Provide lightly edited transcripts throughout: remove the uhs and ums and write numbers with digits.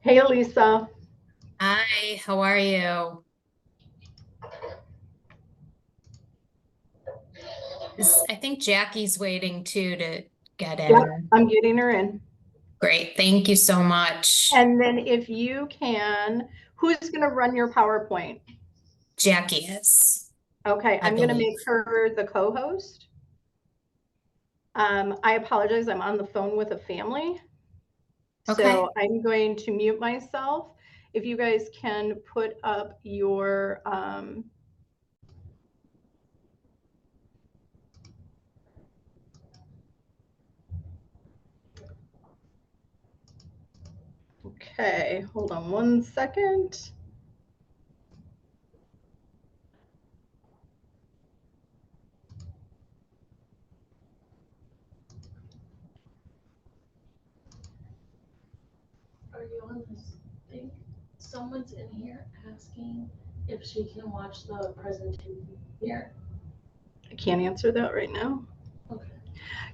Hey, Lisa. Hi, how are you? I think Jackie's waiting too to get Yep, in. I'm getting her in. Great, thank you so much. And then if you can, who's going to run your PowerPoint? Jackie is, Okay, I I'm going to make believe. her the co-host. I apologize, I'm on the phone with a family. Okay. So I'm going to mute myself. If you guys can put up your, okay, hold on one second. Are you on this thing? Someone's in here asking if she can watch the presentation here. I can't answer that right now. Okay.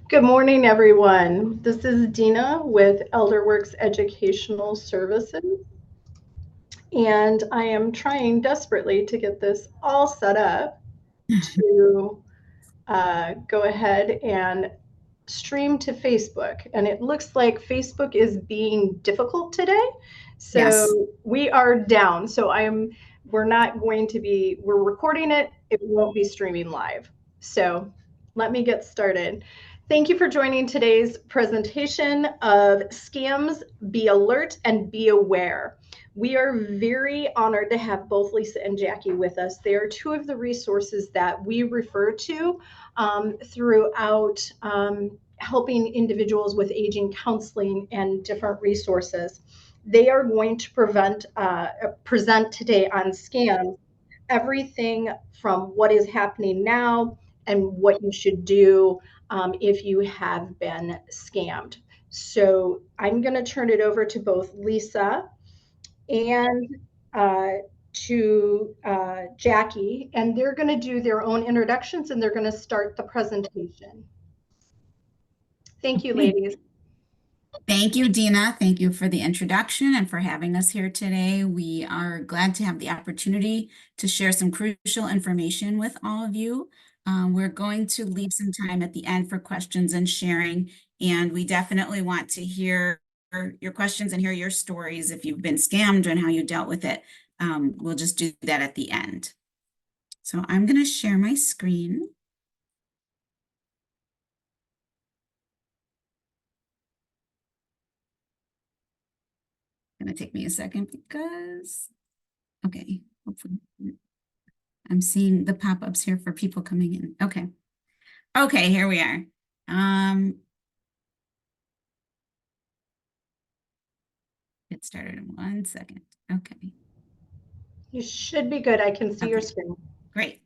Good morning, everyone. This is Dina with Elderwerks Educational Services. And I am trying desperately to get this all set up to go ahead and stream to Facebook. And it looks like Facebook is being difficult today. So Yes. we are down. So we're not going to be, we're recording it. It won't be streaming live. So let me get started. Thank you for joining today's presentation of Scams, Be Alert and Be Aware. We are very honored to have both Lisa and Jackie with us. They are two of the resources that we refer to throughout helping individuals with aging counseling and different resources. They are going to present today on scams, everything from what is happening now and what you should do if you have been scammed. So I'm going to turn it over to both Lisa and to Jackie, and they're going to do their own introductions and they're going to start the presentation. Thank you, Okay. ladies. Thank you, Dina. Thank you for the introduction and for having us here today. We are glad to have the opportunity to share some crucial information with all of you. We're going to leave some time at the end for questions and sharing, and we definitely want to hear your questions and hear your stories if you've been scammed and how you dealt with it. We'll just do that at the end. So I'm going to share my screen. Gonna take me a second because, okay, hopefully I'm seeing the pop-ups here for people coming in. Okay. Okay, here we are. Get started in 1 second. Okay. You should be good. I can see your Okay. screen. Great.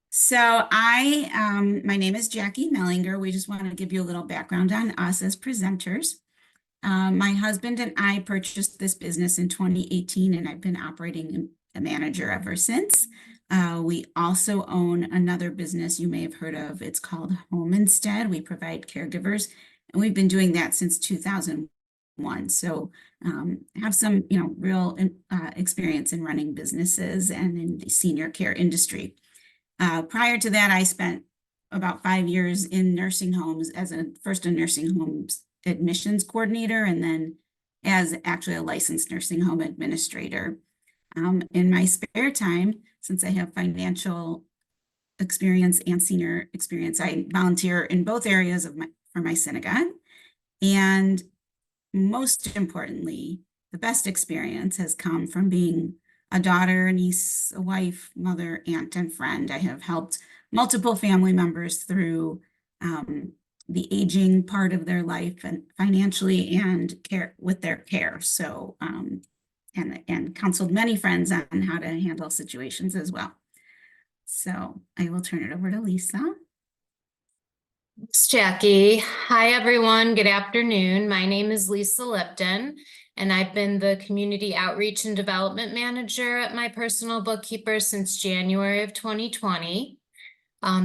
So my name is Jackie Mellinger. We just want to give you a little background on us as presenters. My husband and I purchased this business in 2018, and I've been operating a manager ever since. We also own another business you may have heard of. It's called Home Instead. We provide caregivers, and we've been doing that since 2001. So have some, real experience in running businesses and in the senior care industry. Prior to that, I spent about 5 years in nursing homes as first a nursing homes admissions coordinator, and then as actually a licensed nursing home administrator. In my spare time, since I have financial experience and senior experience, I volunteer in both areas for my synagogue. And most importantly, the best experience has come from being a daughter, niece, a wife, mother, aunt, and friend. I have helped multiple family members through the aging part of their life and financially and care with their care. So, and counseled many friends on how to handle situations as well. So I will turn it over to Lisa. Thanks, Jackie. Hi, everyone. Good afternoon. My name is Lisa Lipton, and I've been the Community Outreach and Development Manager at my personal bookkeeper since January of 2020.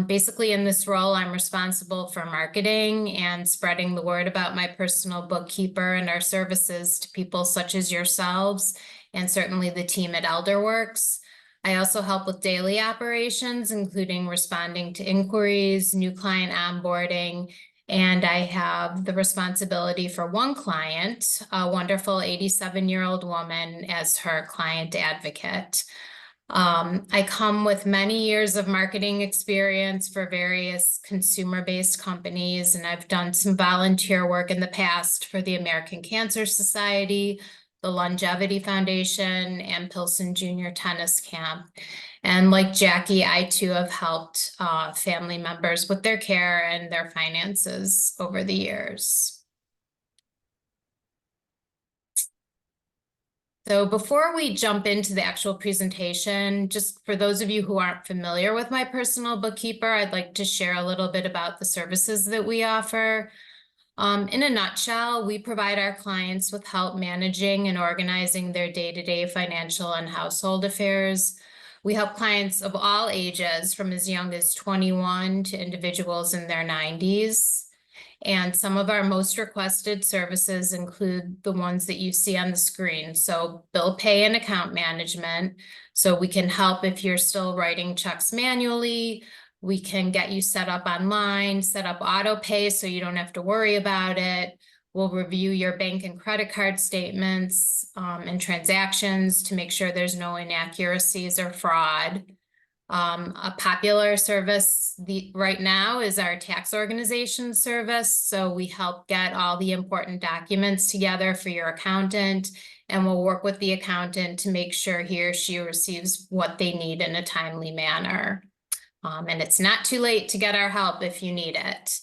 Basically, in this role, I'm responsible for marketing and spreading the word about my personal bookkeeper and our services to people such as yourselves, and certainly the team at Elderwerks. I also help with daily operations, including responding to inquiries, new client onboarding, and I have the responsibility for one client, a wonderful 87-year-old woman, as her client advocate. I come with many years of marketing experience for various consumer-based companies, and I've done some volunteer work in the past for the American Cancer Society, the Longevity Foundation, and Pilsen Junior Tennis Camp. And like Jackie, I too have helped family members with their care and their finances over the years. So before we jump into the actual presentation, just for those of you who aren't familiar with my personal bookkeeper, I'd like to share a little bit about the services that we offer. In a nutshell, we provide our clients with help managing and organizing their day-to-day financial and household affairs. We help clients of all ages, from as young as 21 to individuals in their 90s. And some of our most requested services include the ones that you see on the screen. So bill pay and account management. So we can help if you're still writing checks manually. We can get you set up online, set up auto pay so you don't have to worry about it. We'll review your bank and credit card statements and transactions to make sure there's no inaccuracies or fraud. A popular service right now is our tax organization service. So we help get all the important documents together for your accountant, and we'll work with the accountant to make sure he or she receives what they need in a timely manner. And it's not too late to get our help if you need it.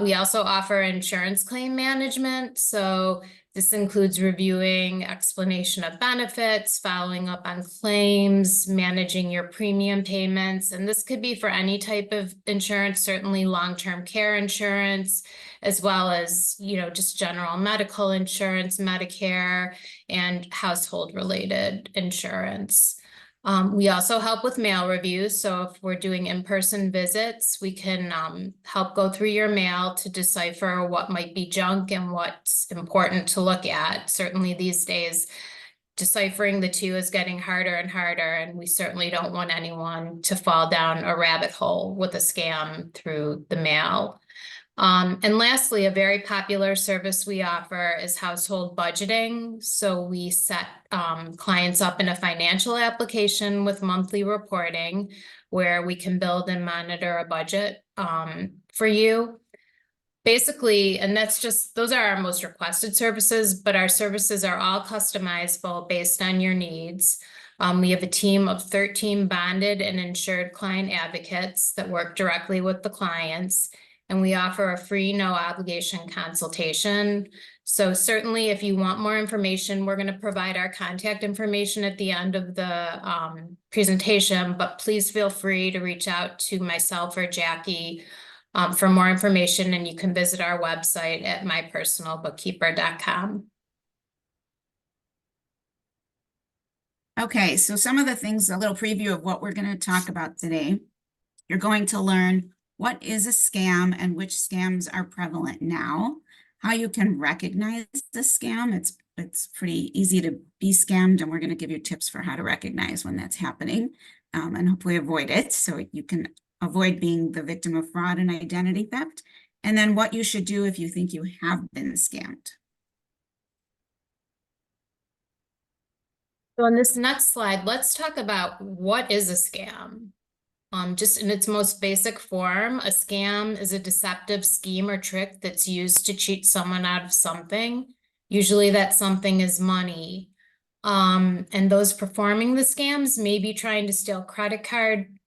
We also offer insurance claim management. So this includes reviewing explanation of benefits, following up on claims, managing your premium payments. And this could be for any type of insurance, certainly long-term care insurance, as well as, just general medical insurance, Medicare, and household-related insurance. We also help with mail reviews. So if we're doing in-person visits, we can help go through your mail to decipher what might be junk and what's important to look at. Certainly these days, deciphering the two is getting harder and harder, and we certainly don't want anyone to fall down a rabbit hole with a scam through the mail. And lastly, a very popular service we offer is household budgeting. So we set clients up in a financial application with monthly reporting where we can build and monitor a budget for you. Basically, and those are our most requested services, but our services are all customizable based on your needs. We have a team of 13 bonded and insured client advocates that work directly with the clients. And we offer a free, no obligation consultation. So certainly if you want more information, we're going to provide our contact information at the end of the presentation, but please feel free to reach out to myself or Jackie for more information, and you can visit our website at mypersonalbookkeeper.com. Okay, so some of the things, a little preview of what we're going to talk about today. You're going to learn what is a scam and which scams are prevalent now, how you can recognize the scam. It's pretty easy to be scammed, and we're going to give you tips for how to recognize when that's happening and hopefully avoid it so you can avoid being the victim of fraud and identity theft, and then what you should do if you think you have been scammed. So on this next slide, let's talk about what is a scam. Just in its most basic form, a scam is a deceptive scheme or trick that's used to cheat someone out of something. Usually that something is money. And those performing the scams may be trying to steal credit card,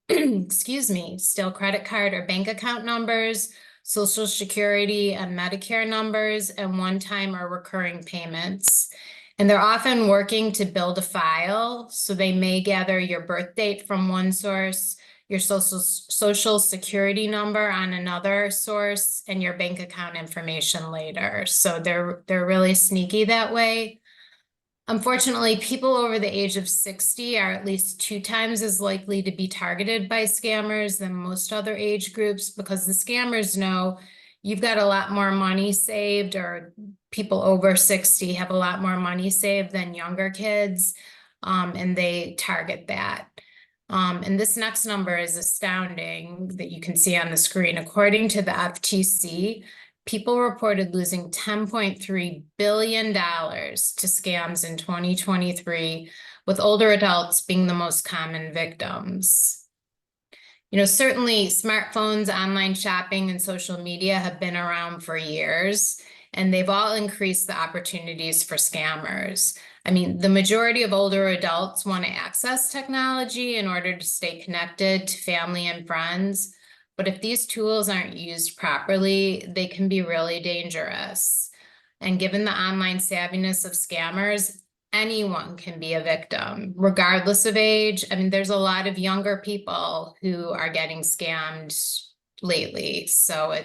steal credit card or bank account numbers, Social Security and Medicare numbers, and one-time or recurring payments. And they're often working to build a file. So they may gather your birth date from one source, your social security number on another source, and your bank account information later. So they're really sneaky that way. Unfortunately, people over the age of 60 are at least 2 times as likely to be targeted by scammers than most other age groups, because the scammers know you've got a lot more money saved, or people over 60 have a lot more money saved than younger kids, and they target that. And this next number is astounding that you can see on the screen. According to the FTC, people reported losing $10.3 billion to scams in 2023, with older adults being the most common victims. You know, certainly smartphones, online shopping, and social media have been around for years, and they've all increased the opportunities for scammers. I mean, the majority of older adults want to access technology in order to stay connected to family and friends. But if these tools aren't used properly, they can be really dangerous. And given the online savviness of scammers, anyone can be a victim, regardless of age. I mean, there's a lot of younger people who are getting scammed lately. So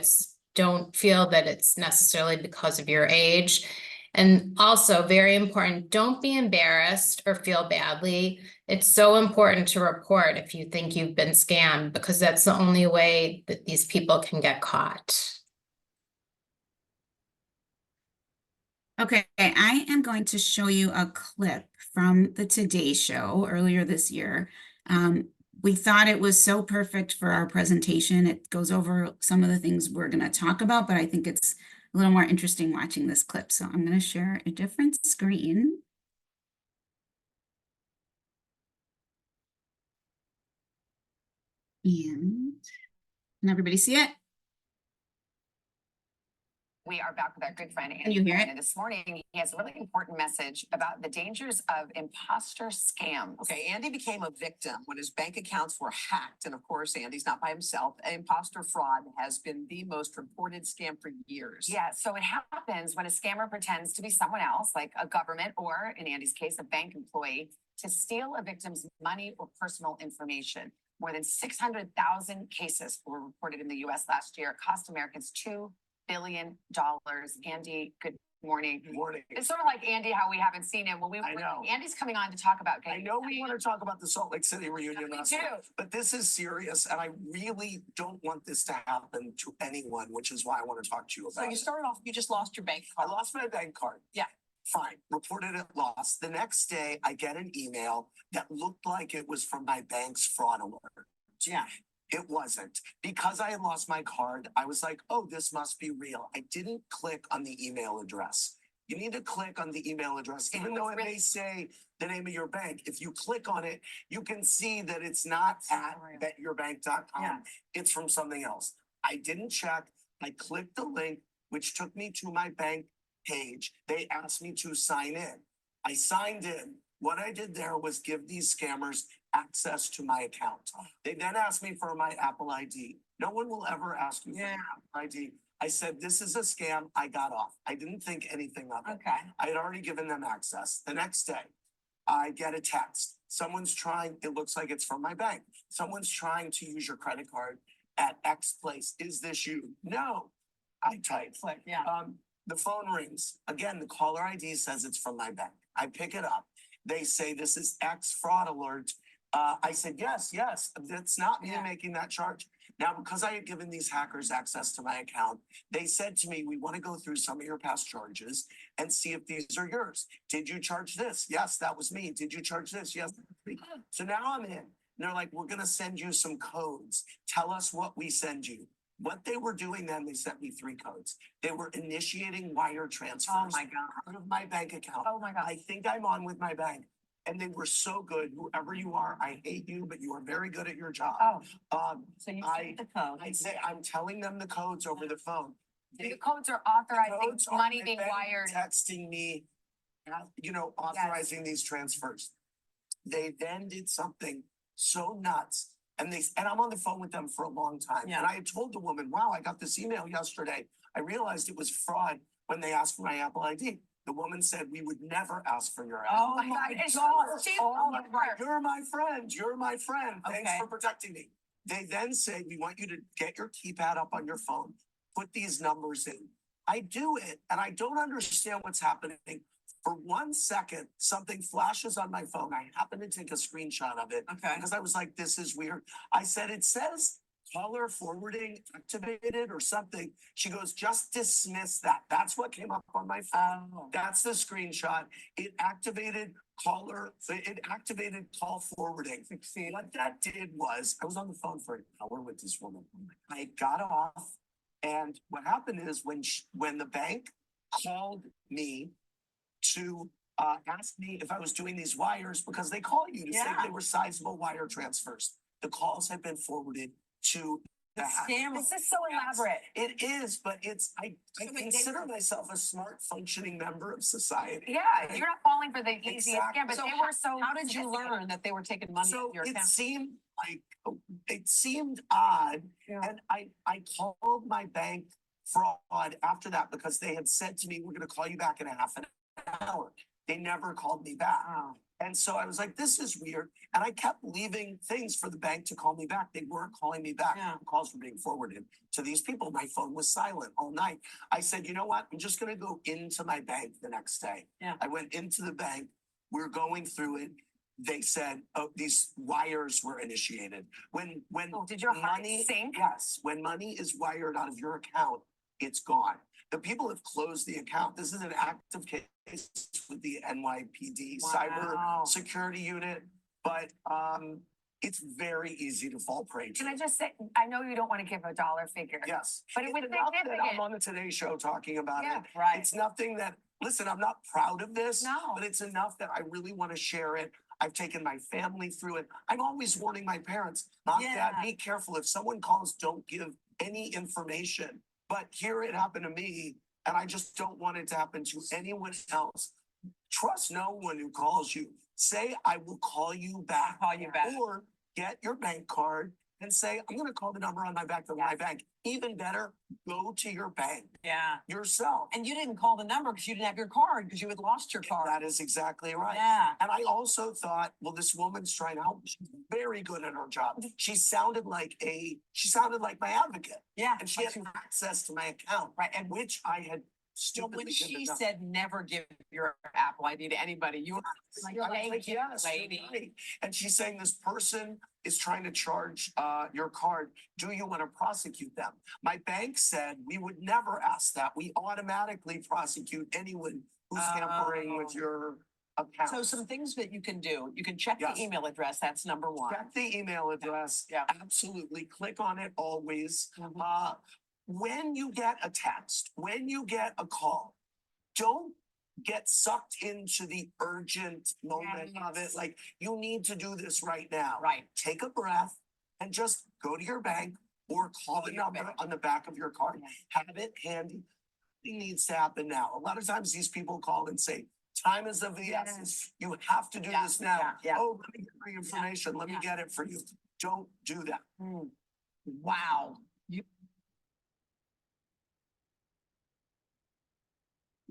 don't feel that it's necessarily because of your age. And also, very important, don't be embarrassed or feel badly. It's so important to report if you think you've been scammed, because that's the only way that these people can get caught. Okay, I am going to show you a clip from the Today Show earlier this year. We thought it was so perfect for our presentation. It goes over some of the things we're going to talk about, but I think it's a little more interesting watching this clip. So I'm going to share a different screen. And can everybody see it? We are back with our good friend Can you hear it? And this morning, he has a really important message about the dangers of imposter scams. Okay, Andy became a victim when his bank accounts were hacked. And of course, Andy's not by himself. Imposter fraud has been the most reported scam for years. Yeah, so it happens when a scammer pretends to be someone else, like a government or, in Andy's case, a bank employee, to steal a victim's money or personal information. More than 600,000 cases were reported in the U.S. last year. It cost Americans $2 billion. Andy, good morning. Good morning. It's sort of like Andy, how we haven't seen him. I know. Andy's coming on to talk about. I know we want to talk about the Salt Lake City reunion, We do. but this is serious, and I really don't want this to happen to anyone, which is why I want to talk to you about So you it. started off, you just lost your bank card. I lost my bank card. Yeah. Fine. Reported it lost. The next day, I get an email that looked like it was from my bank's fraud alert. Yeah. It wasn't. Because I had lost my card, I was like, oh, this must be real. I didn't click on the email address. You need to click on the email address, even though it may say the name of your bank. If you click on it, you can see that it's not at betyourbank.com. Yeah. It's from something else. I didn't check. I clicked the link, which took me to my bank page. They asked me to sign in. I signed in. What I did there was give these scammers access to my account. They then asked me for my Apple ID. No one will ever ask you for your Apple ID. I said, this is a scam. I got off. I didn't think anything of it. Okay. I had already given them access. The next day, I get a text. Someone's trying, it looks like it's from my bank. Someone's trying to use your credit card at X place. Is this you? No. I type. Click, yeah. The phone rings. Again, the caller ID says it's from my bank. I pick it up. They say, this is X fraud alert. I said, yes, that's not me making that charge. Now, because I had given these hackers access to my account, they said to me, we want to go through some of your past charges and see if these are yours. Did you charge this? Yes, that was me. Did you charge this? Yes, that was me. So now I'm in. And they're like, we're going to send you some codes. Tell us what we send you. What they were doing then, they sent me 3 codes. They were initiating wire transfers. Oh my God. Out of my bank account. Oh my God. I think I'm on with my bank. And they were so good. Whoever you are, I hate you, but you are very good at your job. Oh, so you sent the code. I say, I'm telling them the codes over the phone. The codes are authorizing Codes are money my being bank wired. texting me, authorizing these transfers. They then did something so nuts. And I'm on the phone with them for a long time. Yeah. And I had told the woman, wow, I got this email yesterday. I realized it was fraud when they asked for my Apple ID. The woman said, we would never ask for your Apple Oh ID. my God. Oh my God. You're my friend. You're my friend. Thanks Okay. for protecting me. They then say, we want you to get your keypad up on your phone, put these numbers in. I do it, and I don't understand what's happening For 1 second, something flashes on my phone. I happen to take a screenshot of it because I was like, this is weird. I said, it says caller forwarding activated or something. She goes, just dismiss that. That's what came up on my phone. That's the screenshot. It activated call forwarding. What that did was, I was on the phone for an hour with this woman. I got off, and what happened is when the bank called me to ask me if I was doing these wires, because they call you to say they were sizable wire transfers. The calls have been forwarded to the Scam. This is so elaborate. It is, but I consider myself a smart, functioning member of society. Yeah, you're not falling for the easiest scam, but So they were so. How did you learn that they were taking money out So of your it account? seemed odd, Yeah. and I called my bank fraud after that because they had said to me, we're going to call you back in a half an hour. They never called me back. Wow. And so I was like, this is weird. And I kept leaving things for the bank to call me back. They weren't calling me back. Yeah. Calls were being forwarded to these people. My phone was silent all night. I said, you know what? I'm just going to go into my bank the next day. Yeah. I went into the bank. We're going through it. They said, oh, these wires were initiated. When Did your heart money sink? Yes. When money is wired out of your account, it's gone. The people have closed the account. This is an active case with the NYPD cyber security unit, but it's very easy to fall prey to. Can I just say, I know you don't want to give a dollar figure. Yes. But it was It's enough that significant. I'm on the Today Show talking about Yeah, it. right. It's nothing that, listen, I'm not proud of this, No. but it's enough that I really want to share it. I've taken my family through it. I'm always warning my parents, Mom, Dad, be careful. If someone calls, don't give any information. But here it happened to me, and I just don't want it to happen to anyone else. Trust no one who calls you. Say, I will call you back. Call you back. Or get your bank card and say, I'm going to call the number on my back of my bank. Even better, go to your bank Yeah. yourself. And you didn't call the number because you didn't have your card because you had lost your card. That is exactly right. Yeah. And I also thought, well, this woman's trying to help. She's very good at her job. She sounded like my advocate. Yeah. And she had access to my account, Right. And which I had so when stupidly she given up. said never give your Apple ID to anybody, you were like, I was like, thank you, yes, lady. you're right. And she's saying this person is trying to charge your card. Do you want to prosecute them? My bank said we would never ask that. We automatically prosecute anyone who's tampering with your account. So some things that you can do, you can check Yes. the email address. That's number one. Check the email address. Yeah. Absolutely. Click on it always. Mhm. When you get a text, when you get a call, don't get sucked into the urgent moment of it. Like, you need to do this right now. Right. Take a breath and just go to your bank or call the your number bank. on the back of your card. Yeah. Have it handy. It needs to happen now. A lot of times these people call and say, time is of the essence. You have to do Yeah, this now. yeah. Oh, let me get my information. Let me get it for you. Don't do that. Wow.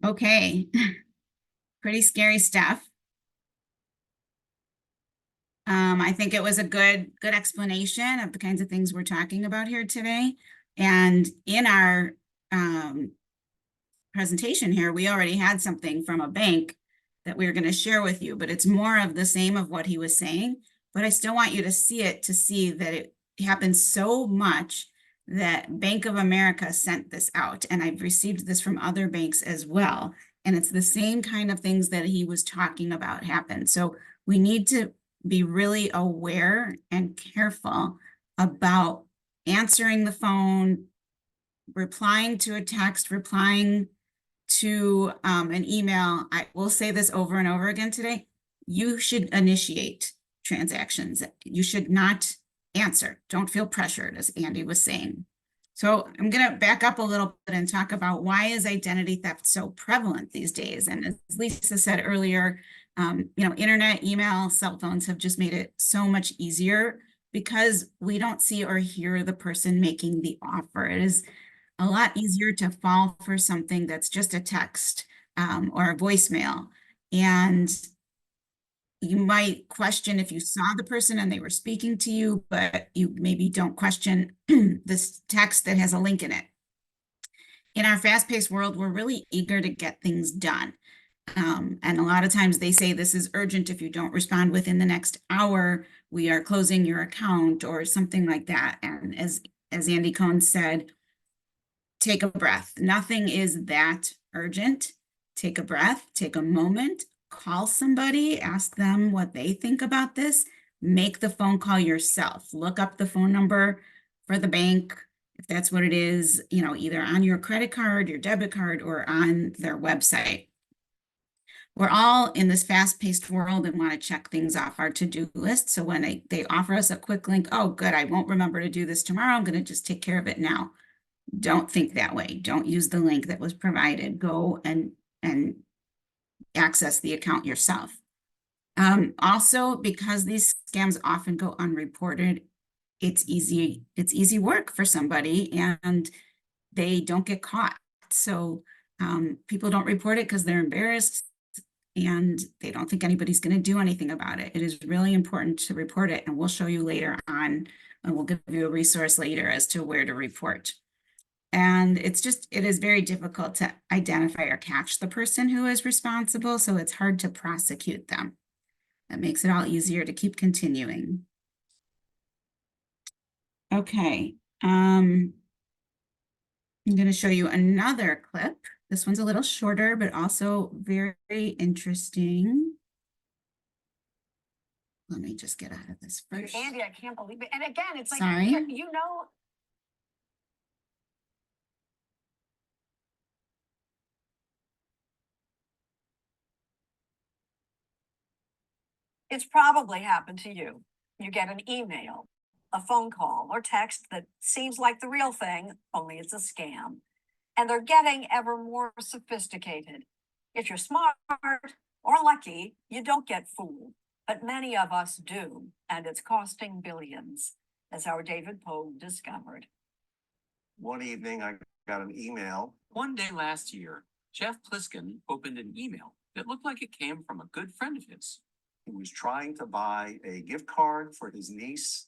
Okay. Pretty scary stuff. I think it was a good explanation of the kinds of things we're talking about here today. And in our presentation here, we already had something from a bank that we were going to share with you, but it's more of the same of what he was saying. But I still want you to see it, to see that it happens so much that Bank of America sent this out. And I've received this from other banks as well. And it's the same kind of things that he was talking about happen. So we need to be really aware and careful about answering the phone, replying to a text, replying to an email. I will say this over and over again today. You should initiate transactions. You should not answer. Don't feel pressured, as Andy was saying. So I'm going to back up a little bit and talk about why is identity theft so prevalent these days. And as Lisa said earlier, internet, email, cell phones have just made it so much easier because we don't see or hear the person making the offer. It is a lot easier to fall for something that's just a text or a voicemail. And you might question if you saw the person and they were speaking to you, but you maybe don't question this text that has a link in it. In our fast-paced world, we're really eager to get things done. And a lot of times they say this is urgent. If you don't respond within the next hour, we are closing your account or something like that. And as Andy Cohn said, take a breath. Nothing is that urgent. Take a breath, take a moment, call somebody, ask them what they think about this, make the phone call yourself. Look up the phone number for the bank, if that's what it is, you know, either on your credit card, your debit card, or on their website. We're all in this fast-paced world and want to check things off our to-do list. So when they offer us a quick link, oh, good, I won't remember to do this tomorrow. I'm going to just take care of it now. Don't think that way. Don't use the link that was provided. Go and access the account yourself. Also, because these scams often go unreported, it's easy work for somebody and they don't get caught. So people don't report it because they're embarrassed and they don't think anybody's going to do anything about it. It is really important to report it, and we'll show you later on, and we'll give you a resource later as to where to report. And it is very difficult to identify or catch the person who is responsible, so it's hard to prosecute them. That makes it all easier to keep continuing. Okay, I'm going to show you another clip. This one's a little shorter, but also very interesting. Let me just get out of this first. Andy, I can't believe it. And again, it's like, Sorry. you know, it's probably happened to you. You get an email, a phone call, or text that seems like the real thing, only it's a scam. And they're getting ever more sophisticated. If you're smart or lucky, you don't get fooled, but many of us do, and it's costing billions, as our David Pogue discovered. One evening, I got an email. One day last year, Jeff Pliskin opened an email that looked like it came from a good friend of his. He was trying to buy a gift card for his niece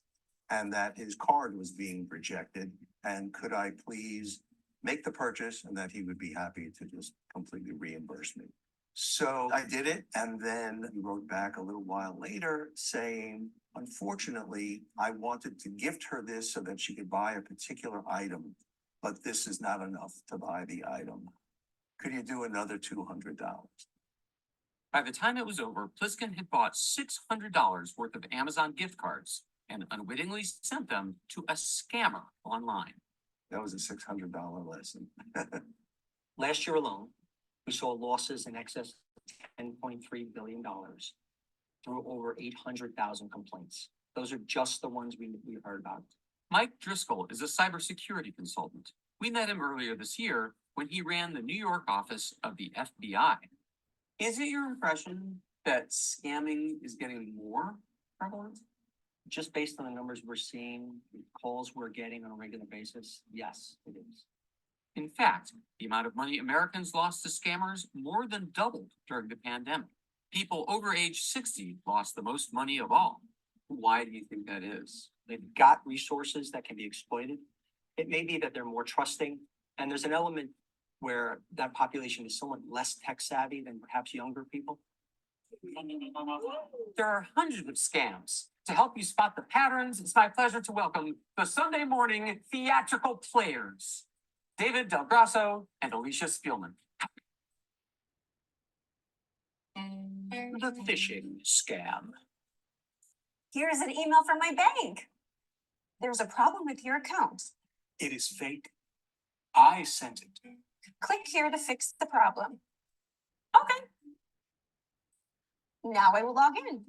and that his card was being rejected. And could I please make the purchase and that he would be happy to just completely reimburse me. So I did it. And then he wrote back a little while later saying, unfortunately, I wanted to gift her this so that she could buy a particular item, but this is not enough to buy the item. Could you do another $200? By the time it was over, Pliskin had bought $600 worth of Amazon gift cards and unwittingly sent them to a scammer online. That was a $600 lesson. Last year alone, we saw losses in excess of $10.3 billion through over 800,000 complaints. Those are just the ones we heard about. Mike Driscoll is a cybersecurity consultant. We met him earlier this year when he ran the New York office of the FBI. Is it your impression that scamming is getting more prevalent? Just based on the numbers we're seeing, the calls we're getting on a regular basis, yes, it is. In fact, the amount of money Americans lost to scammers more than doubled during the pandemic. People over age 60 lost the most money of all. Why do you think that is? They've got resources that can be exploited. It may be that they're more trusting, and there's an element where that population is somewhat less tech savvy than perhaps younger people. There are hundreds of scams. To help you spot the patterns, it's my pleasure to welcome the Sunday morning theatrical players, David Del Grasso and Alicia Spielman. The phishing scam. Here's an email from my bank. There's a problem with your account. It is fake. I sent it. Click here to fix the problem. Okay. Now I will log in.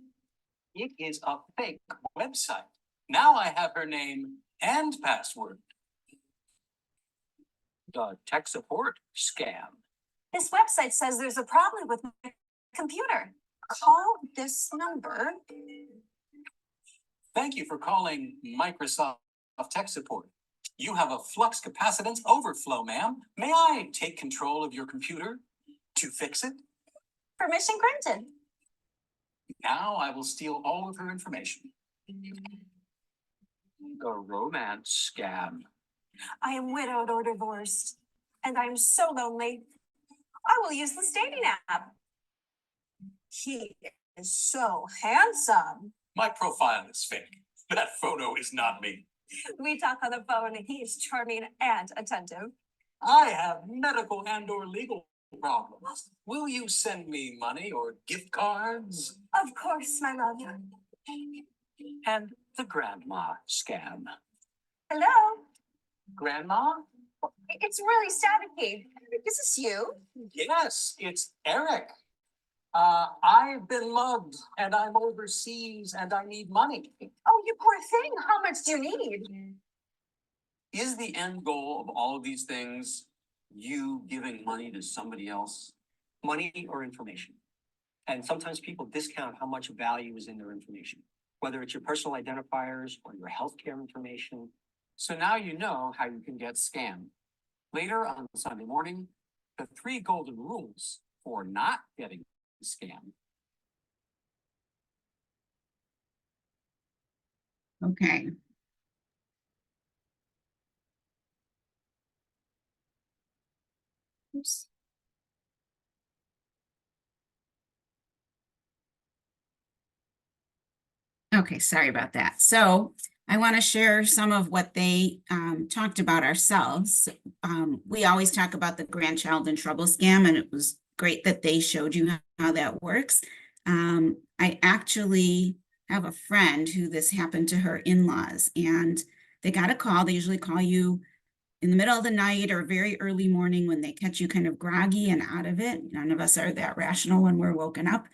It is a fake website. Now I have her name and password. The tech support scam. This website says there's a problem with my computer. Call this number. Thank you for calling Microsoft Tech Support. You have a flux capacitance overflow, ma'am. May I take control of your computer to fix it? Permission granted. Now I will steal all of her information. The romance scam. I am widowed or divorced, and I am so lonely. I will use the dating app. He is so handsome. My profile is fake. That photo is not me. We talk on the phone and he's charming and attentive. I have medical and or legal problems. Will you send me money or gift cards? Of course, my love. And the grandma scam. Hello? Grandma? It's really staticky. Is this you? Yes, it's Eric. I've been mugged and I'm overseas and I need money. Oh, you poor thing. How much do you need? Is the end goal of all of these things you giving money to somebody else? Money or information. And sometimes people discount how much value is in their information, whether it's your personal identifiers or your healthcare information. So now you know how you can get scammed. Later on Sunday morning, the 3 golden rules for not getting scammed. Okay. Oops. Okay, sorry about that. So I want to share some of what they talked about ourselves. We always talk about the grandchild in trouble scam, and it was great that they showed you how that works. I actually have a friend who this happened to her in-laws, and they got a call. They usually call you in the middle of the night or very early morning when they catch you kind of groggy and out of it. None of us are that rational when we're woken up.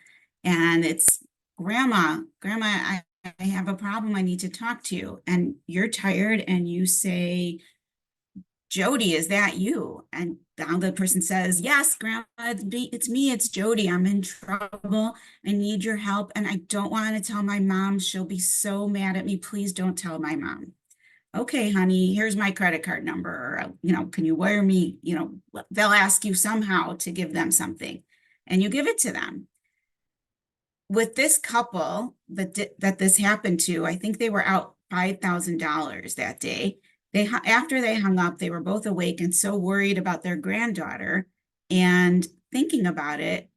And it's, Grandma, I have a problem. I need to talk to you. And you're tired and you say, Jody, is that you? And now the person says, yes, Grandma, it's me, it's Jody. I'm in trouble. I need your help. And I don't want to tell my mom. She'll be so mad at me. Please don't tell my mom. Okay, honey, here's my credit card number. Or, can you wire me? They'll ask you somehow to give them something and you give it to them. With this couple that this happened to, I think they were out $5,000 that day. After they hung up, they were both awake and so worried about their granddaughter and thinking about it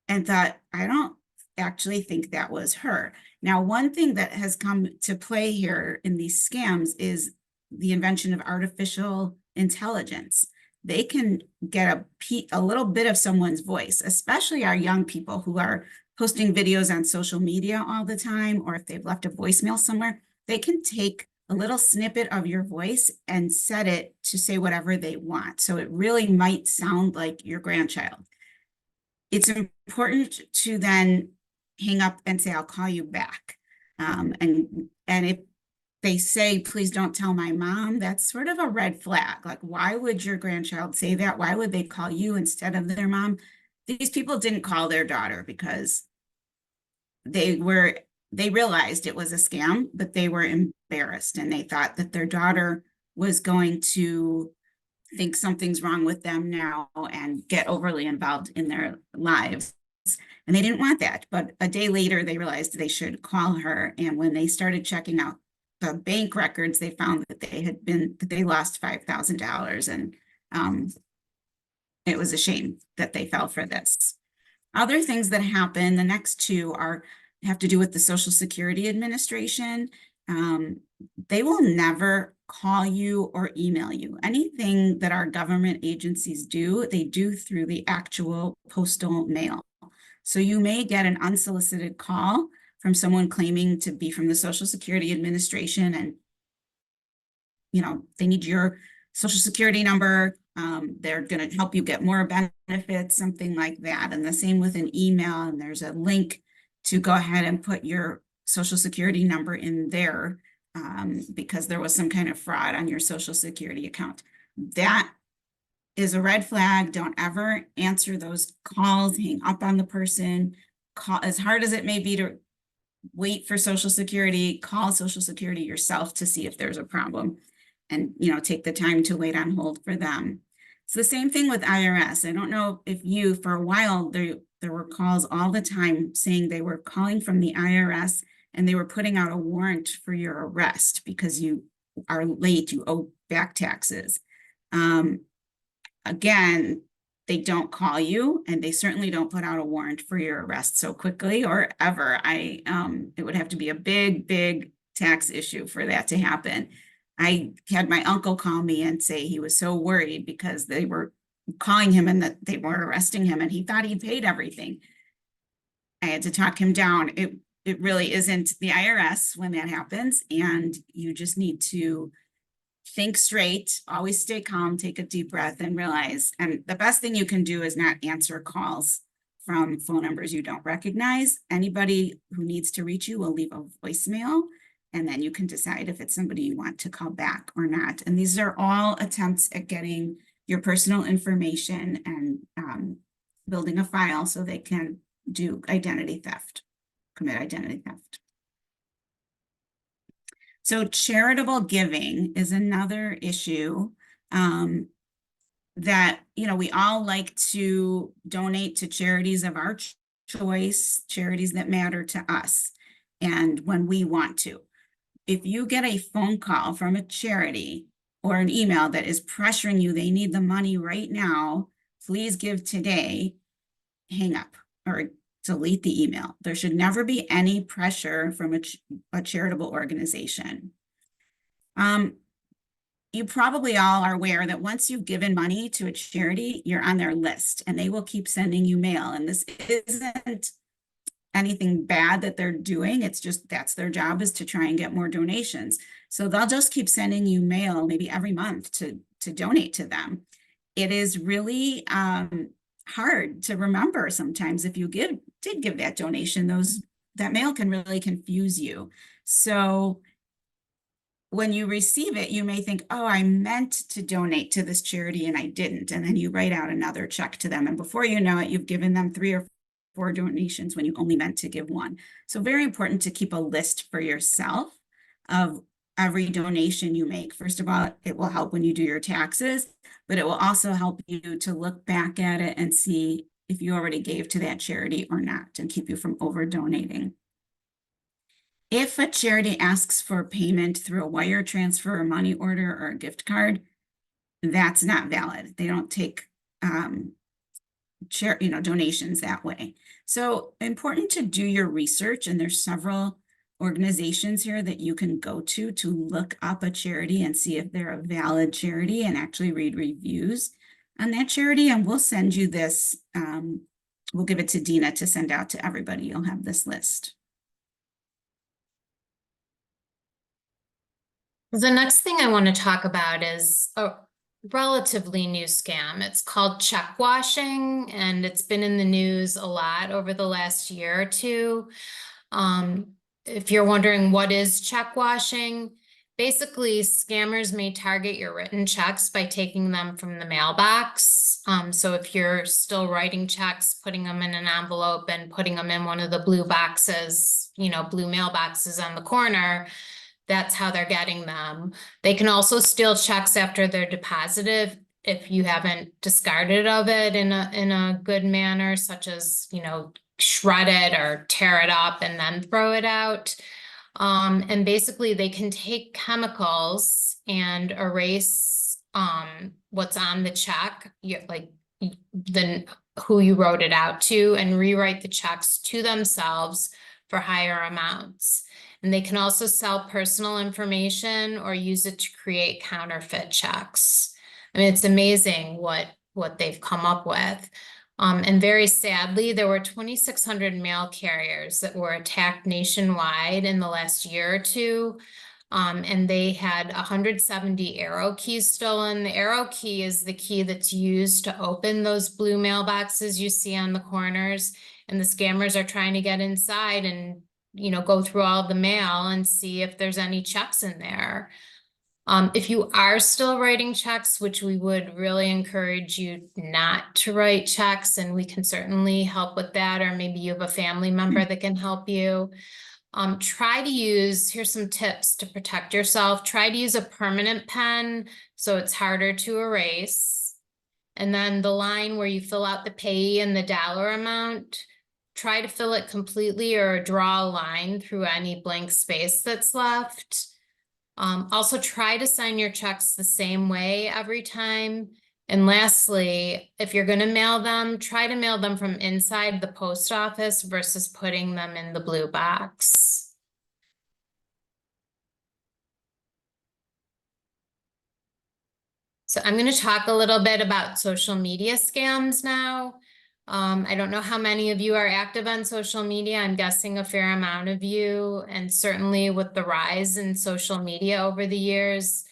and thought, I don't actually think that was her. Now, one thing that has come to play here in these scams is the invention of artificial intelligence. They can get a little bit of someone's voice, especially our young people who are posting videos on social media all the time, or if they've left a voicemail somewhere, they can take a little snippet of your voice and set it to say whatever they want. So it really might sound like your grandchild. It's important to then hang up and say, I'll call you back. And if they say, please don't tell my mom, that's sort of a red flag. Like, why would your grandchild say that? Why would they call you instead of their mom? These people didn't call their daughter because they realized it was a scam, but they were embarrassed and they thought that their daughter was going to think something's wrong with them now and get overly involved in their lives. And they didn't want that. But a day later, they realized they should call her. And when they started checking out the bank records, they found that they lost $5,000. And it was a shame that they fell for this. Other things that happen, the next two have to do with the Social Security Administration. They will never call you or email you. Anything that our government agencies do, they do through the actual postal mail. So you may get an unsolicited call from someone claiming to be from the Social Security Administration and, they need your Social Security number. They're going to help you get more benefits, something like that. And the same with an email. And there's a link to go ahead and put your Social Security number in there because there was some kind of fraud on your Social Security account. That is a red flag. Don't ever answer those calls, hang up on the person. Call, as hard as it may be to wait for Social Security, call Social Security yourself to see if there's a problem and, take the time to wait on hold for them. It's the same thing with IRS. I don't know if for a while, there were calls all the time saying they were calling from the IRS and they were putting out a warrant for your arrest because you are late, you owe back taxes. Again, they don't call you, and they certainly don't put out a warrant for your arrest so quickly or ever. It would have to be a big, big tax issue for that to happen. I had my uncle call me and say he was so worried because they were calling him and that they were arresting him, and he thought he'd paid everything. I had to talk him down. It really isn't the IRS when that happens, and you just need to think straight, always stay calm, take a deep breath, and realize, and the best thing you can do is not answer calls from phone numbers you don't recognize. Anybody who needs to reach you will leave a voicemail, and then you can decide if it's somebody you want to call back or not. And these are all attempts at getting your personal information and building a file so they can do identity theft, commit identity theft. So charitable giving is another issue that, we all like to donate to charities of our choice, charities that matter to us, and when we want to. If you get a phone call from a charity or an email that is pressuring you, they need the money right now, please give today, hang up or delete the email. There should never be any pressure from a charitable organization. You probably all are aware that once you've given money to a charity, you're on their list and they will keep sending you mail. And this isn't anything bad that they're doing. It's just that's their job, is to try and get more donations. So they'll just keep sending you mail maybe every month to donate to them. It is really hard to remember sometimes if you did give that donation. That mail can really confuse you. So when you receive it, you may think, oh, I meant to donate to this charity and I didn't. And then you write out another check to them. And before you know it, you've given them 3 or 4 donations when you only meant to give 1. So very important to keep a list for yourself of every donation you make. First of all, it will help when you do your taxes, but it will also help you to look back at it and see if you already gave to that charity or not, and keep you from over donating. If a charity asks for payment through a wire transfer, a money order, or a gift card, that's not valid. They don't take donations that way. So important to do your research, and there's several organizations here that you can go to look up a charity and see if they're a valid charity, and actually read reviews on that charity. And we'll send you this, we'll give it to Dina to send out to everybody. You'll have this list. The next thing I want to talk about is a relatively new scam. It's called check washing, and it's been in the news a lot over the last year or two. If you're wondering what is check washing, basically scammers may target your written checks by taking them from the mailbox. So if you're still writing checks, putting them in an envelope and putting them in one of the blue boxes, blue mailboxes on the corner, that's how they're getting them. They can also steal checks after they're deposited if you haven't discarded of it in a good manner, such as, shred it or tear it up and then throw it out. And basically they can take chemicals and erase what's on the check, who you wrote it out to, and rewrite the checks to themselves for higher amounts. And they can also sell personal information or use it to create counterfeit checks. I mean, it's amazing what they've come up with. And very sadly, there were 2,600 mail carriers that were attacked nationwide in the last year or two. And they had 170 arrow keys stolen. The arrow key is the key that's used to open those blue mailboxes you see on the corners. And the scammers are trying to get inside and go through all of the mail and see if there's any checks in there. If you are still writing checks, which we would really encourage you not to write checks, and we can certainly help with that, or maybe you have a family member that can help you. Try to use, here's some tips to protect yourself. Try to use a permanent pen so it's harder to erase. And then the line where you fill out the payee and the dollar amount, try to fill it completely or draw a line through any blank space that's left. Also try to sign your checks the same way every time. And lastly, if you're going to mail them, try to mail them from inside the post office versus putting them in the blue box. So I'm going to talk a little bit about social media scams now. I don't know how many of you are active on social media. I'm guessing a fair amount of you, and certainly with the rise in social media over the years,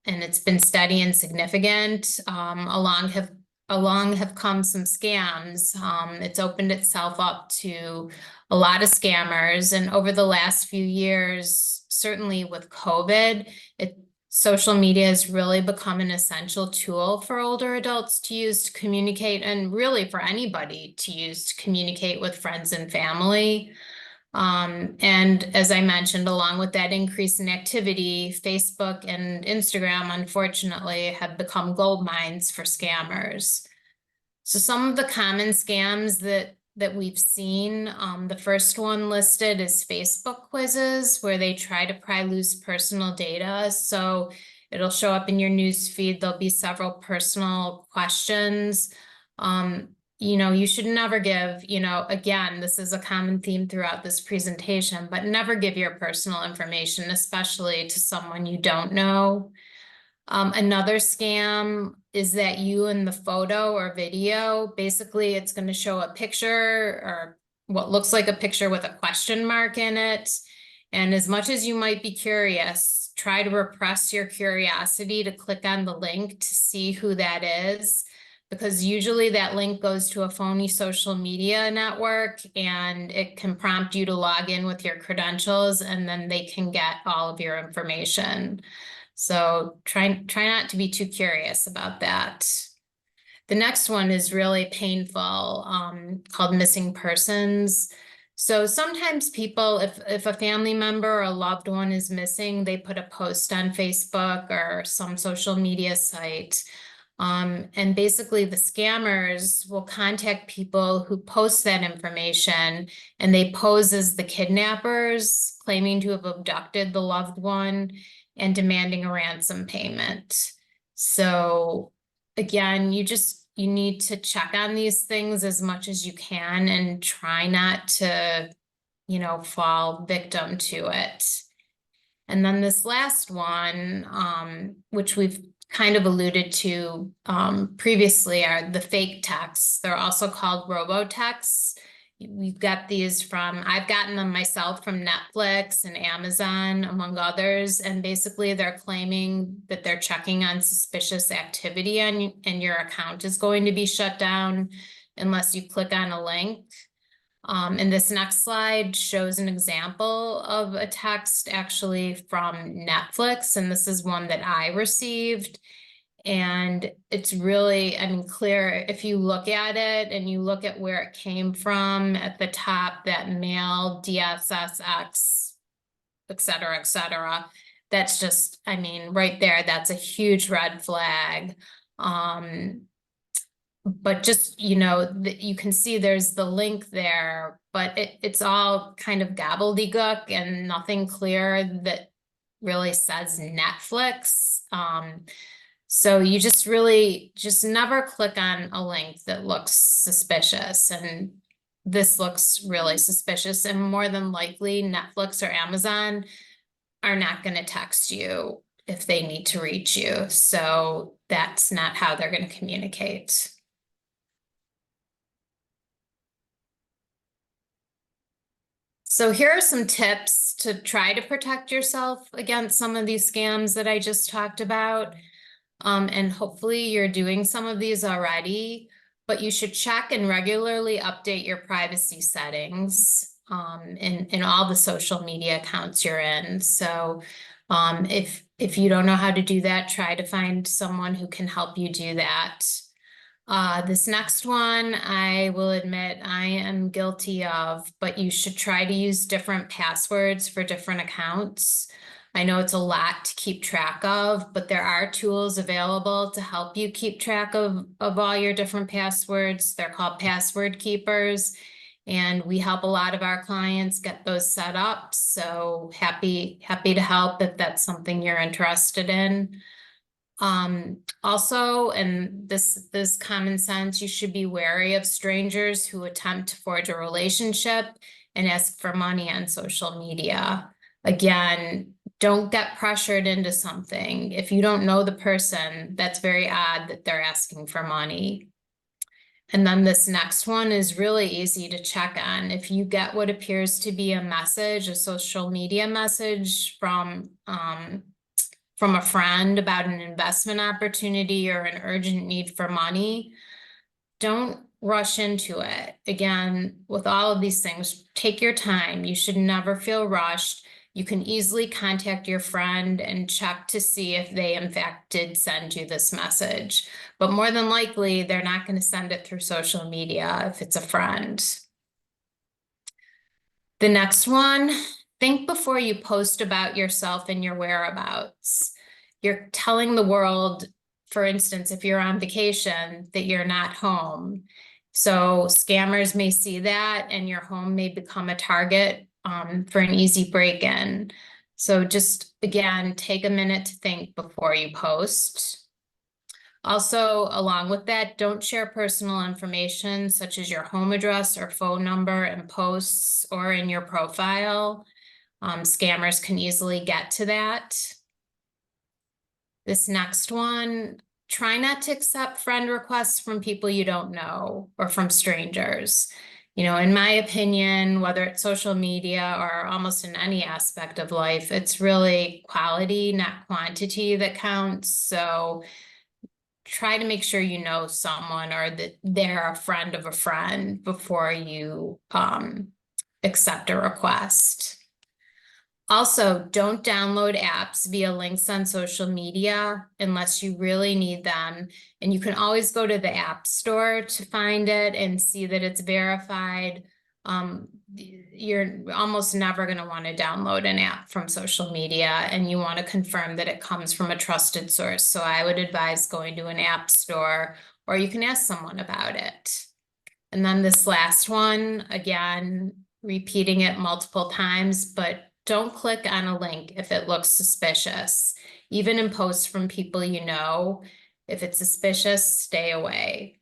and it's been steady and significant. Along have come some scams. It's opened itself up to a lot of scammers, and over the last few years, certainly with COVID, social media has really become an essential tool for older adults to use to communicate, and really for anybody to use to communicate with friends and family. And as I mentioned, along with that increase in activity, Facebook and Instagram, unfortunately, have become gold mines for scammers. So some of the common scams that we've seen, the first one listed is Facebook quizzes, where they try to pry loose personal data. So it'll show up in your news feed. There'll be several personal questions. You should never give, again, this is a common theme throughout this presentation, but never give your personal information, especially to someone you don't know. Another scam is that you in the photo or video, basically it's going to show a picture or what looks like a picture with a question mark in it. And as much as you might be curious, try to repress your curiosity to click on the link to see who that is, because usually that link goes to a phony social media network and it can prompt you to log in with your credentials, and then they can get all of your information. So try not to be too curious about that. The next one is really painful, called missing persons. So sometimes people, if a family member or a loved one is missing, they put a post on Facebook or some social media site. And basically the scammers will contact people who post that information, and they pose as the kidnappers, claiming to have abducted the loved one and demanding a ransom payment. So again, you need to check on these things as much as you can and try not to, fall victim to it. And then this last one, which we've kind of alluded to previously, are the fake texts. They're also called robotexts. We've got these I've gotten them myself from Netflix and Amazon, among others. And basically they're claiming that they're checking on suspicious activity and your account is going to be shut down unless you click on a link. And this next slide shows an example of a text actually from Netflix. And this is one that I received. And it's really, clear if you look at it and you look at where it came from at the top, that mail, DSSX, et cetera, that's just, right there, that's a huge red flag. But just, you can see there's the link there, but it's all kind of gobbledygook and nothing clear that really says Netflix. So you just never click on a link that looks suspicious. And this looks really suspicious, and more than likely Netflix or Amazon are not going to text you if they need to reach you. So that's not how they're going to communicate. So here are some tips to try to protect yourself against some of these scams that I just talked about. And hopefully you're doing some of these already, but you should check and regularly update your privacy settings in all the social media accounts you're in. So if you don't know how to do that, try to find someone who can help you do that. This next one, I will admit I am guilty of, but you should try to use different passwords for different accounts. I know it's a lot to keep track of, but there are tools available to help you keep track of all your different passwords. They're called password keepers, and we help a lot of our clients get those set up. So happy to help if that's something you're interested in. Also, and this common sense, you should be wary of strangers who attempt to forge a relationship and ask for money on social media. Again, don't get pressured into something. If you don't know the person, that's very odd that they're asking for money. And then this next one is really easy to check on. If you get what appears to be a message, a social media message from a friend about an investment opportunity or an urgent need for money, don't rush into it. Again, with all of these things, take your time. You should never feel rushed. You can easily contact your friend and check to see if they in fact did send you this message. But more than likely, they're not going to send it through social media if it's a friend. The next one, think before you post about yourself and your whereabouts. You're telling the world, for instance, if you're on vacation, that you're not home. So scammers may see that and your home may become a target for an easy break-in. So just, again, take a minute to think before you post. Also, along with that, don't share personal information such as your home address or phone number in posts or in your profile. Scammers can easily get to that. This next one, try not to accept friend requests from people you don't know or from strangers. You know, in my opinion, whether it's social media or almost in any aspect of life, it's really quality, not quantity that counts. So try to make sure you know someone or that they're a friend of a friend before you accept a request. Also, don't download apps via links on social media unless you really need them. And you can always go to the App Store to find it and see that it's verified. You're almost never going to want to download an app from social media, and you want to confirm that it comes from a trusted source. So I would advise going to an app store, or you can ask someone about it. And then this last one, again, repeating it multiple times, but don't click on a link if it looks suspicious. Even in posts from people you know, if it's suspicious, stay away.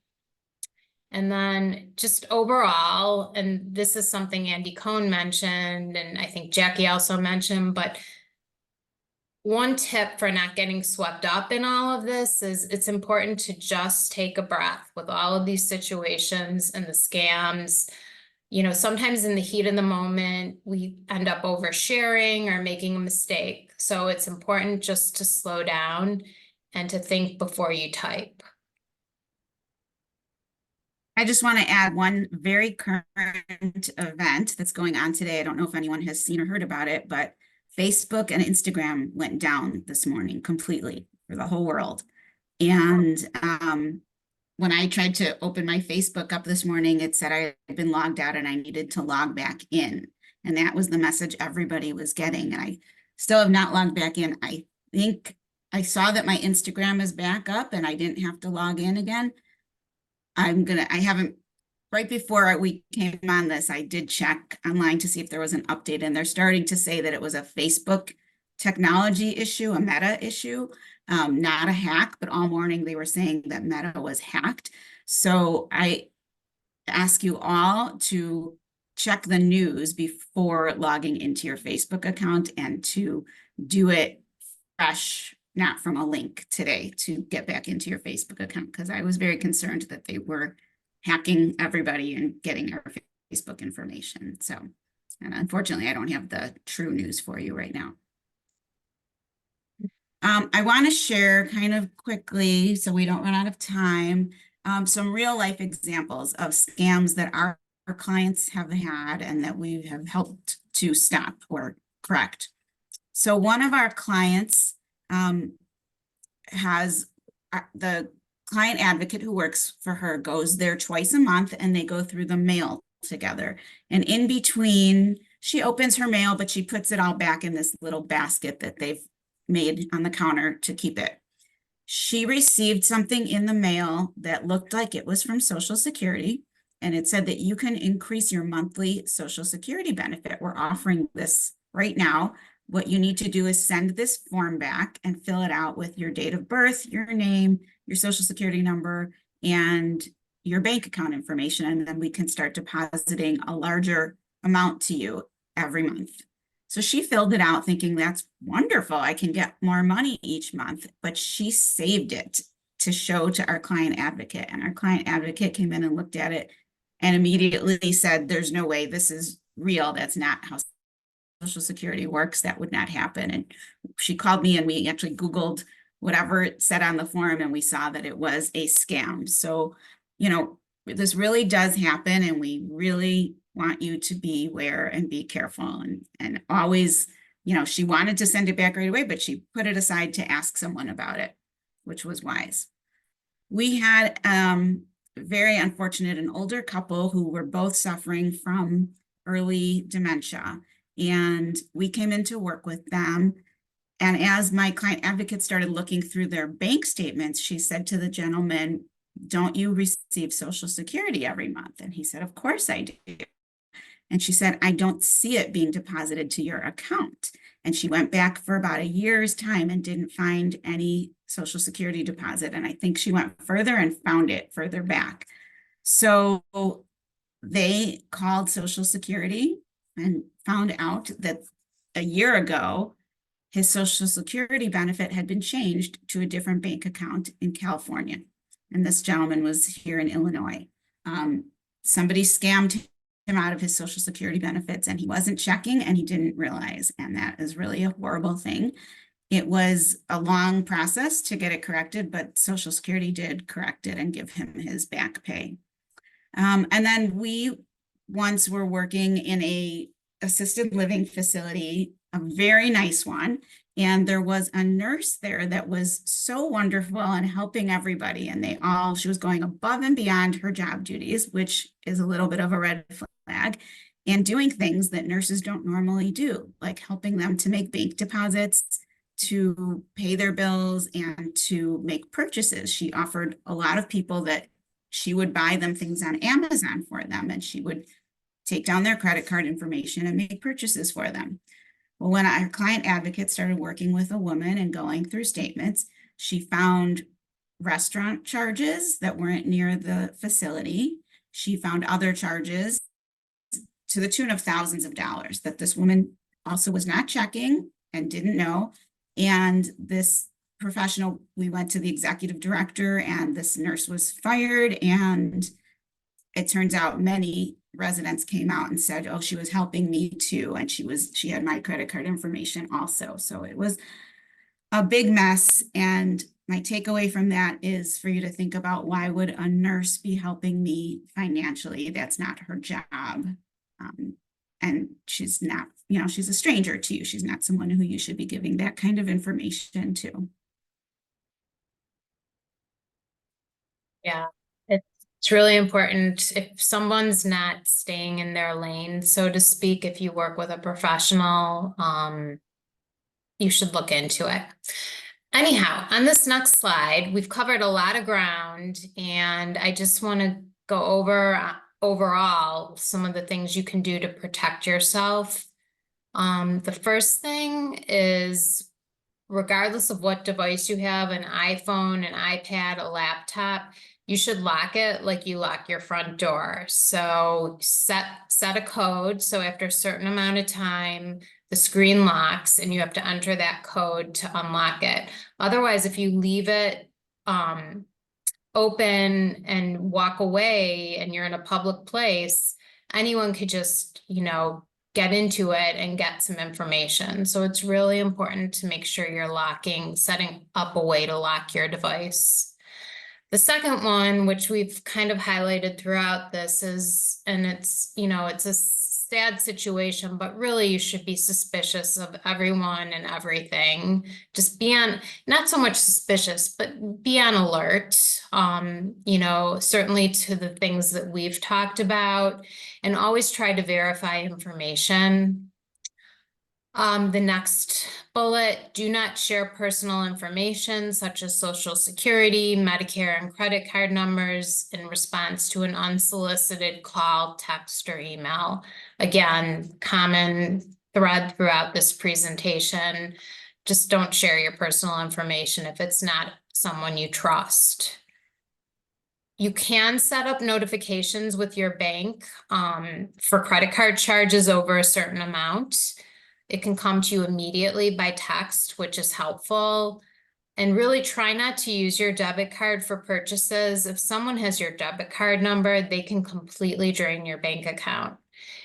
And then just overall, and this is something Andy Cohn mentioned, and I think Jackie also mentioned, but one tip for not getting swept up in all of this is it's important to just take a breath with all of these situations and the scams. You know, sometimes in the heat of the moment, we end up oversharing or making a mistake. So it's important just to slow down and to think before you type. I just want to add one very current event that's going on today. I don't know if anyone has seen or heard about it, but Facebook and Instagram went down this morning completely for the whole world. And when I tried to open my Facebook up this morning, it said I had been logged out and I needed to log back in. And that was the message everybody was getting. And I still have not logged back in. I think I saw that my Instagram is back up and I didn't have to log in again. Right before we came on this, I did check online to see if there was an update, and they're starting to say that it was a Facebook technology issue, a Meta issue, not a hack, but all morning they were saying that Meta was hacked. So I ask you all to check the news before logging into your Facebook account and to do it fresh, not from a link today, to get back into your Facebook account, because I was very concerned that they were hacking everybody and getting our Facebook information. So, and unfortunately, I don't have the true news for you right now. I want to share kind of quickly, so we don't run out of time, some real life examples of scams that our clients have had and that we have helped to stop or correct. So one of our clients has the client advocate who works for her goes there twice a month, and they go through the mail together. And in between, she opens her mail, but she puts it all back in this little basket that they've made on the counter to keep it. She received something in the mail that looked like it was from Social Security, and it said that you can increase your monthly Social Security benefit. We're offering this right now what you need to do is send this form back and fill it out with your date of birth, your name, your social security number, and your bank account information. And then we can start depositing a larger amount to you every month. So she filled it out thinking that's wonderful. I can get more money each month, but she saved it to show to our client advocate. And our client advocate came in and looked at it and immediately said, there's no way this is real. That's not how Social Security works. That would not happen. And she called me and we actually Googled whatever it said on the form and we saw that it was a scam. So, you know, this really does happen and we really want you to be aware and be careful and always, you know, she wanted to send it back right away, but she put it aside to ask someone about it, which was wise. We had very unfortunate, an older couple who were both suffering from early dementia. And we came in to work with them. And as my client advocate started looking through their bank statements, she said to the gentleman, don't you receive Social Security every month? And he said, of course I do. And she said, I don't see it being deposited to your account. And she went back for about a year's time and didn't find any Social Security deposit. And I think she went further and found it further back. So they called Social Security and found out that a year ago, his Social Security benefit had been changed to a different bank account in California. And this gentleman was here in Illinois. Somebody scammed him out of his Social Security benefits and he wasn't checking and he didn't realize. And that is really a horrible thing. It was a long process to get it corrected, but Social Security did correct it and give him his back pay. And then we once were working in a assisted living facility, a very nice one. And there was a nurse there that was so wonderful and helping everybody. And she was going above and beyond her job duties, which is a little bit of a red flag, and doing things that nurses don't normally do, like helping them to make bank deposits, to pay their bills, and to make purchases. She offered a lot of people that she would buy them things on Amazon for them, and she would take down their credit card information and make purchases for them. Well, when our client advocate started working with a woman and going through statements, she found restaurant charges that weren't near the facility. She found other charges to the tune of thousands of dollars that this woman also was not checking and didn't know. And this professional, we went to the executive director and this nurse was fired. And it turns out many residents came out and said, oh, she was helping me too. And she had my credit card information also. So it was a big mess. And my takeaway from that is for you to think about, why would a nurse be helping me financially? That's not her job. And she's not, you know, she's a stranger to you. She's not someone who you should be giving that kind of information to. Yeah, it's really important if someone's not staying in their lane, so to speak. If you work with a professional, you should look into it. Anyhow, on this next slide, we've covered a lot of ground, and I just want to go over overall some of the things you can do to protect yourself. The first thing is, regardless of what device you have, an iPhone, an iPad, a laptop, you should lock it like you lock your front door. So set a code. So after a certain amount of time, the screen locks and you have to enter that code to unlock it. Otherwise, if you leave it open and walk away and you're in a public place, anyone could just, you know, get into it and get some information. So it's really important to make sure you're setting up a way to lock your device. The second one, which we've kind of highlighted throughout this, is, and it's, you know, it's a sad situation, but really you should be suspicious of everyone and everything. Just be on, not so much suspicious, but be on alert, you know, certainly to the things that we've talked about, and always try to verify information. The next bullet, do not share personal information such as Social Security, Medicare, and credit card numbers in response to an unsolicited call, text, or email. Again, common thread throughout this presentation. Just don't share your personal information if it's not someone you trust. You can set up notifications with your bank for credit card charges over a certain amount. It can come to you immediately by text, which is helpful. And really try not to use your debit card for purchases. If someone has your debit card number, they can completely drain your bank account.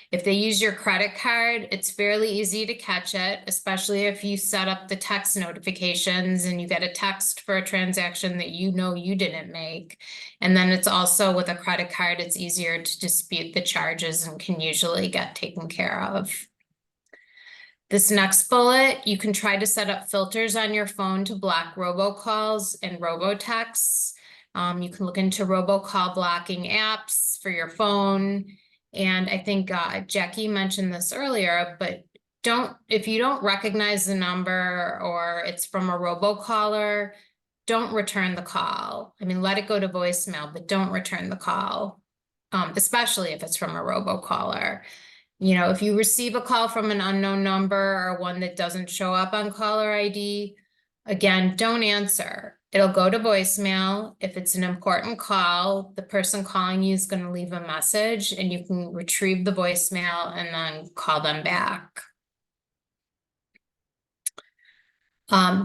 If they use your credit card, it's fairly easy to catch it, especially if you set up the text notifications and you get a text for a transaction that you know you didn't make. And then it's also with a credit card, it's easier to dispute the charges and can usually get taken care of. This next bullet, you can try to set up filters on your phone to block robocalls and robotexts. You can look into robocall blocking apps for your phone. And I think Jackie mentioned this earlier, but if you don't recognize the number or it's from a robocaller, don't return the call. I mean, let it go to voicemail, but don't return the call, especially if it's from a robocaller. You know, if you receive a call from an unknown number or one that doesn't show up on caller ID, again, don't answer. It'll go to voicemail. If it's an important call, the person calling you is going to leave a message and you can retrieve the voicemail and then call them back.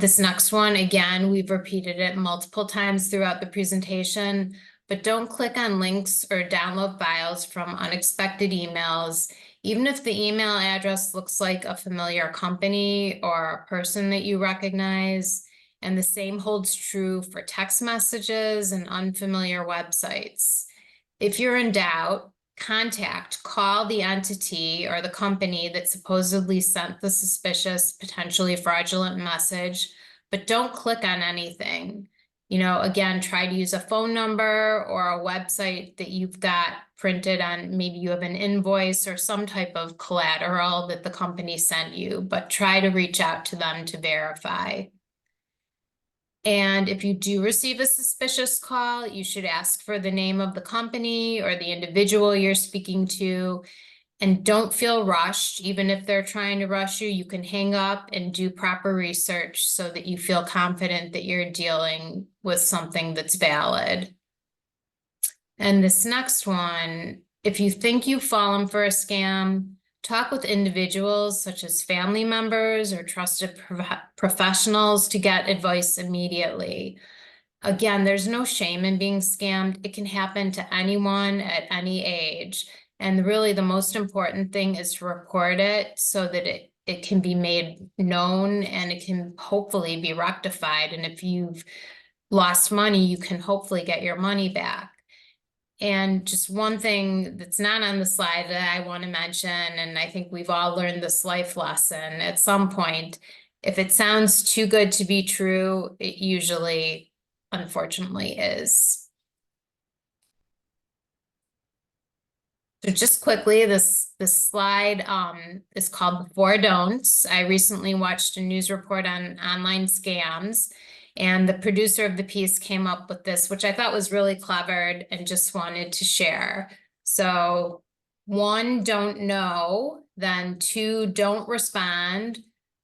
This next one, again, we've repeated it multiple times throughout the presentation, but don't click on links or download files from unexpected emails. Even if the email address looks like a familiar company or a person that you recognize, and the same holds true for text messages and unfamiliar websites. If you're in doubt, call the entity or the company that supposedly sent the suspicious, potentially fraudulent message, but don't click on anything. You know, again, try to use a phone number or a website that you've got printed on. Maybe you have an invoice or some type of collateral that the company sent you, but try to reach out to them to verify. And if you do receive a suspicious call, you should ask for the name of the company or the individual you're speaking to. And don't feel rushed. Even if they're trying to rush you, you can hang up and do proper research so that you feel confident that you're dealing with something that's valid. And this next one, if you think you've fallen for a scam, talk with individuals such as family members or trusted professionals to get advice immediately. Again, there's no shame in being scammed. It can happen to anyone at any age. And really the most important thing is to report it so that it can be made known and it can hopefully be rectified. And if you've lost money, you can hopefully get your money back. And just one thing that's not on the slide that I want to mention, and I think we've all learned this life lesson at some point, if it sounds too good to be true, it usually, unfortunately, is. So just quickly, this slide is called The Four Don'ts. I recently watched a news report on online scams, and the producer of the piece came up with this, which I thought was really clever and just wanted to share. So 1, don't know. Then 2, don't respond.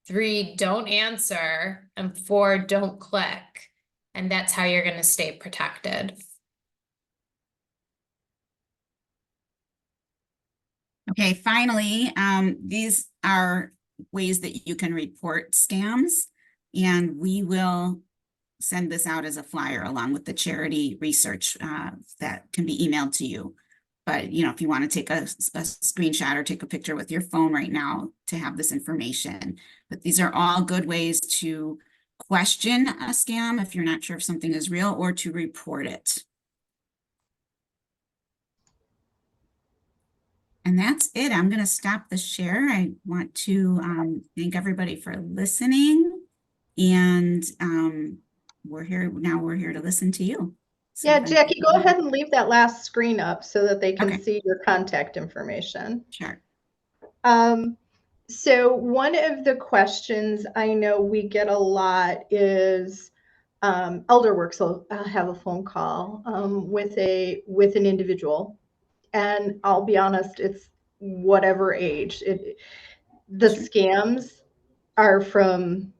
3, don't answer. And 4, don't click. And that's how you're going to stay protected. Okay, finally, these are ways that you can report scams, and we will send this out as a flyer along with the charity research that can be emailed to you. But, you know, if you want to take a screenshot or take a picture with your phone right now to have this information. But these are all good ways to question a scam if you're not sure if something is real, or to report it. And that's it. I'm going to stop the share. I want to thank everybody for listening. And we're here to listen to you. So yeah, Jackie, go ahead and leave that last screen up so that they can see your contact information. Sure. So one of the questions I know we get a lot is Elderwerks will have a phone call with an individual. And I'll be honest, it's whatever age. the scams are from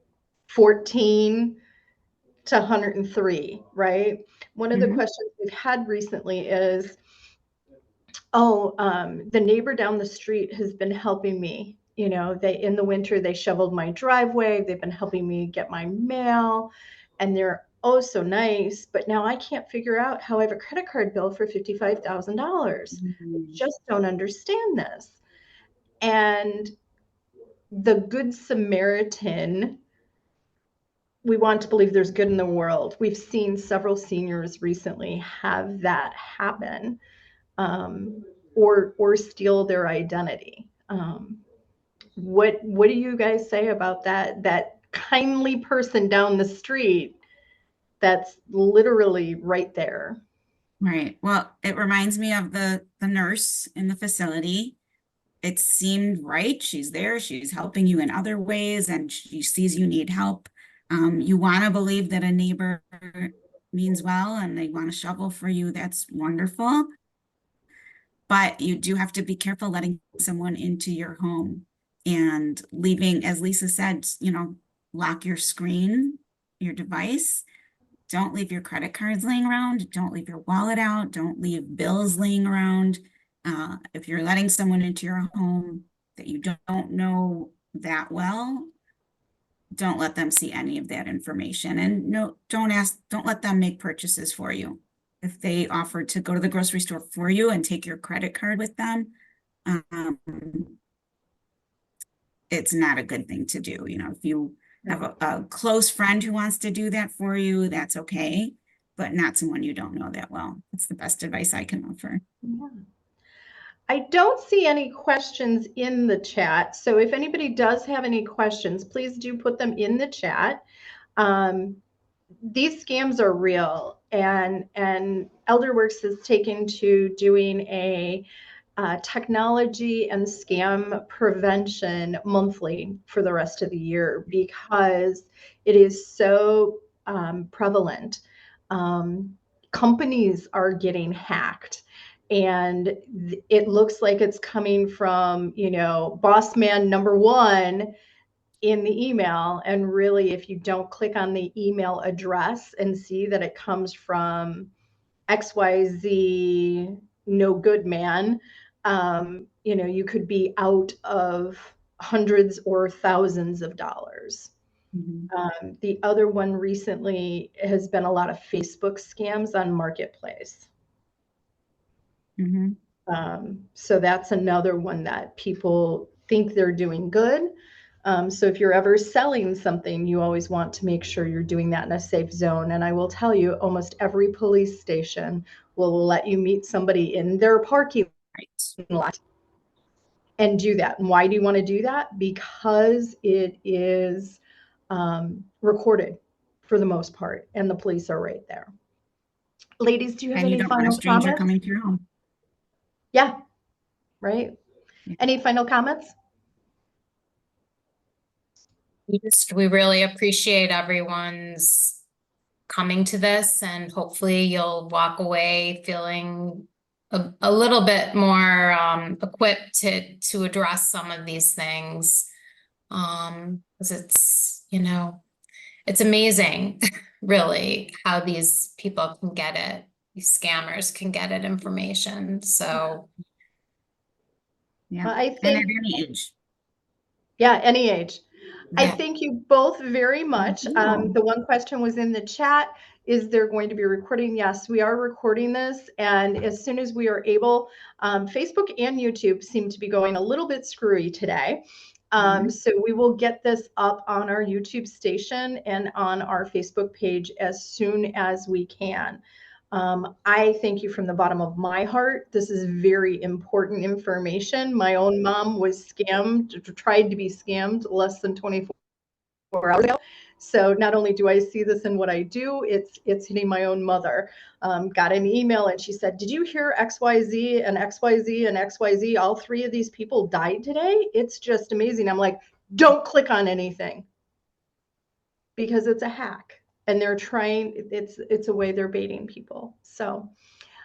14 to 103, right? One of the questions we've had recently is, the neighbor down the street has been helping me. You know, in the winter, they shoveled my driveway. They've been helping me get my mail, and they're oh so nice. But now I can't figure out how I have a credit card bill for $55,000. I just don't understand this. And the Good Samaritan, we want to believe there's good in the world. We've seen several seniors recently have that happen, or steal their identity. What do you guys say about that kindly person down the street that's literally right there? Right. Well, it reminds me of the nurse in the facility. It seemed right. She's there. She's helping you in other ways, and she sees you need help. You want to believe that a neighbor means well and they want to shovel for you. That's wonderful. But you do have to be careful letting someone into your home and leaving, as Lisa said, you know, lock your screen, your device. Don't leave your credit cards laying around. Don't leave your wallet out. Don't leave bills laying around. If you're letting someone into your home that you don't know that well, don't let them see any of that information. And no, don't let them make purchases for you. If they offer to go to the grocery store for you and take your credit card with them, it's not a good thing to do. You know, if you have a close friend who wants to do that for you, that's okay, but not someone you don't know that well. That's the best advice I can offer. Yeah. I don't see any questions in the chat. So if anybody does have any questions, please do put them in the chat. These scams are real, and Elderwerks has taken to doing a technology and scam prevention monthly for the rest of the year, because it is so prevalent. Companies are getting hacked, and it looks like it's coming from, you know, boss man number one in the email. And really, if you don't click on the email address and see that it comes from XYZ no good man, you know, you could be out of hundreds or thousands of dollars. The other one recently has been a lot of Facebook scams on Marketplace. So that's another one that people think they're doing good. So if you're ever selling something, you always want to make sure you're doing that in a safe zone. And I will tell you, almost every police station will let you meet somebody in their parking lot and do that. And why do you want to do that? Because it is recorded for the most part, and the police are right there. Ladies, do you have any final comments? And you don't want a stranger coming to your home. Yeah, right. Any final comments? We really appreciate everyone's coming to this, and hopefully you'll walk away feeling a little bit more equipped to address some of these things. Because it's, you know, it's amazing really how these people can get it. These scammers can get it information. So yeah, I think, and at any age. Yeah, any age. yeah. I thank you both very much. The one question was in the chat. Is there going to be a recording? Yes, we are recording this. And as soon as we are able, Facebook and YouTube seem to be going a little bit screwy today. So we will get this up on our YouTube station and on our Facebook page as soon as we can. I thank you from the bottom of my heart. This is very important information. My own mom was scammed, tried to be scammed less than 24 hours ago. So not only do I see this in what I do, it's hitting my own mother. Got an email and she said, "Did you hear XYZ and XYZ and XYZ? All three of these people died today. It's just amazing." I'm like, don't click on anything, because it's a hack. And they're trying, it's a way they're baiting people. So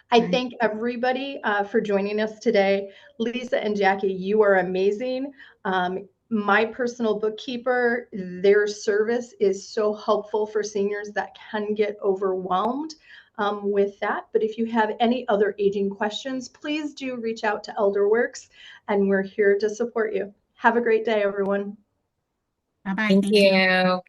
I thank everybody for joining us today. Lisa and Jackie, you are amazing. my personal bookkeeper, their service is so helpful for seniors that can get overwhelmed with that. But if you have any other aging questions, please do reach out to Elderwerks, and we're here to support you. Have a great day, everyone. Bye-bye. Thank Thank you. you.